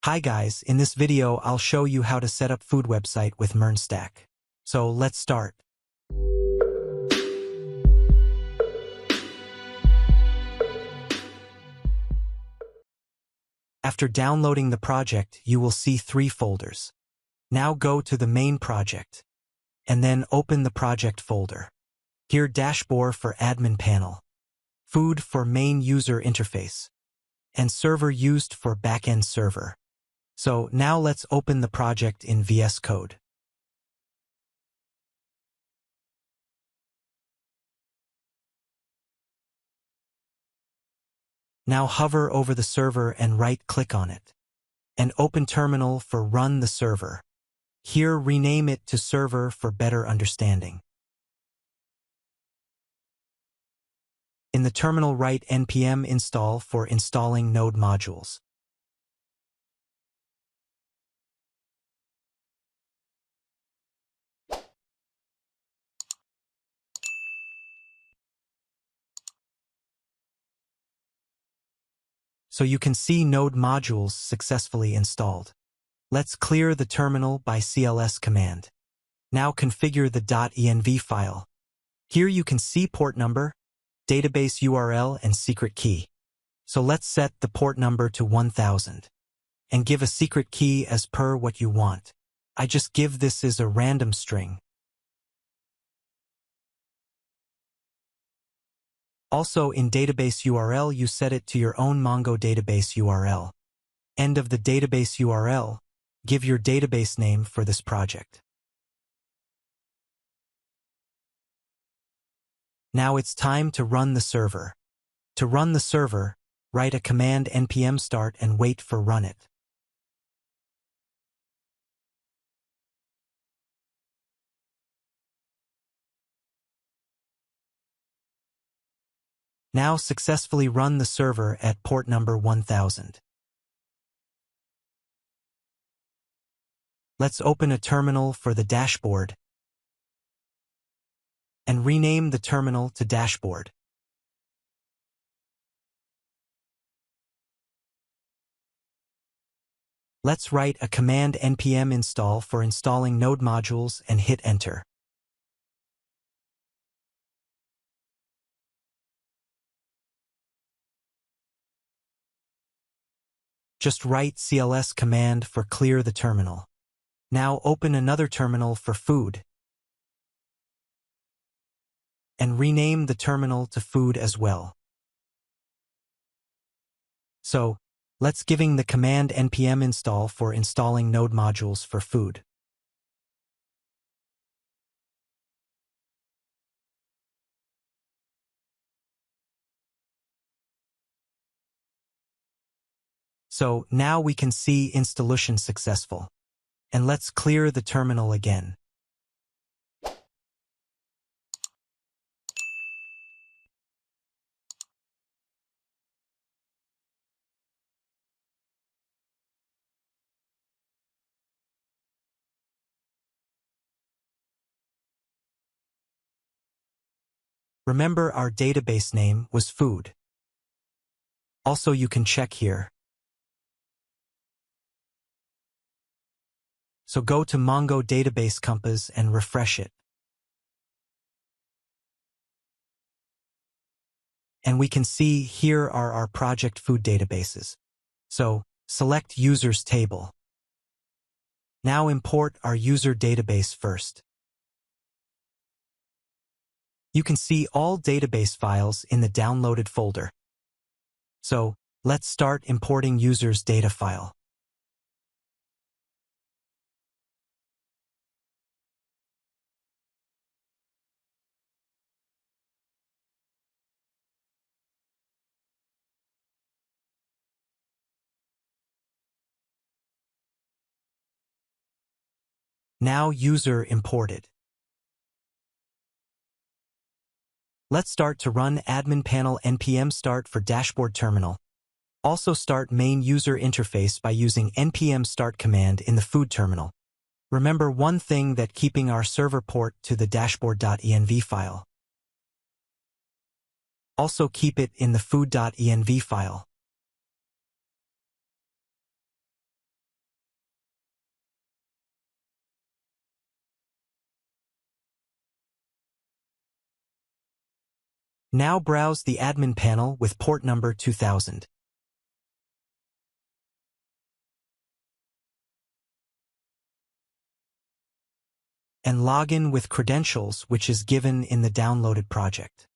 Hi guys, in this video I'll show you how to set up food website with MERN Stack. So let's start. After downloading the project, you will see 3 folders. Now go to the main project, and then open the project folder. Here dashboard for admin panel, food for main user interface, and server used for backend server. So now let's open the project in VS Code. Now hover over the server and right-click on it. And open terminal for run the server. Here rename it to server for better understanding. In the terminal write npm install for installing node modules. So you can see node modules successfully installed. Let's clear the terminal by cls command. Now configure the .env file. Here you can see port number, database URL, and secret key. So let's set the port number to 1000. And give a secret key as per what you want. I just give this as a random string. Also in database URL you set it to your own mongoDB URL. End of the database URL, give your database name for this project. Now it's time to run the server. To run the server, write a command npm start and wait for run it. Now successfully run the server at port number 1000. Let's open a terminal for the dashboard and rename the terminal to dashboard. Let's write a command npm install for installing node modules and hit enter. Just write cls command for clear the terminal. Now open another terminal for food and rename the terminal to food as well. So, let's giving the command npm install for installing node modules for food. So now we can see installation successful. And let's clear the terminal again. Remember our database name was food. Also you can check here. So go to mongoDB Compass and refresh it. And we can see here are our project food databases. So select users table. Now import our user database first. You can see all database files in the downloaded folder. So let's start importing users data file. Now user imported. Let's start to run admin panel npm start for dashboard terminal. Also start main user interface by using npm start command in the food terminal. Remember one thing that keeping our server port to the dashboard.env file. Also keep it in the food.env file. Now browse the admin panel with port number 2000. And log in with credentials which is given in the downloaded project.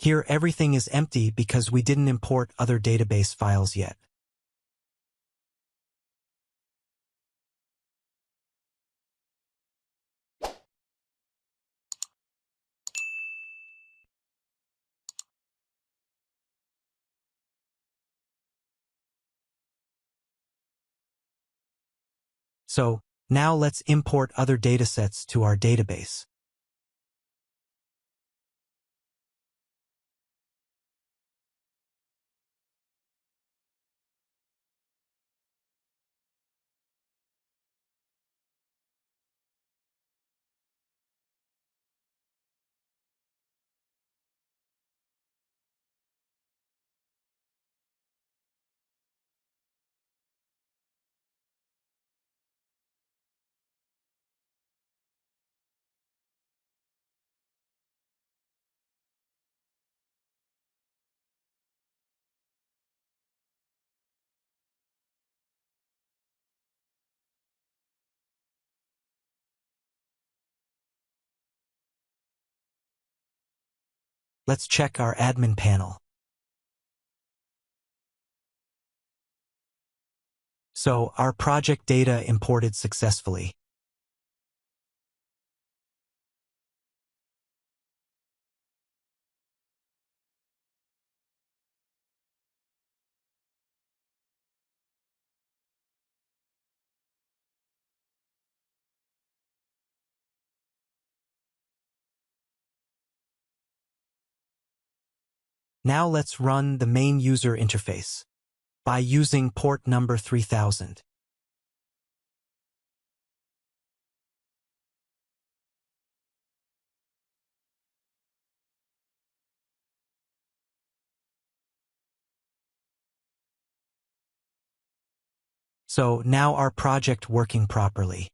Here everything is empty because we didn't import other database files yet. So, now let's import other datasets to our database. Let's check our admin panel. So, our project data imported successfully. Now let's run the main user interface by using port number 3000. So now our project working properly.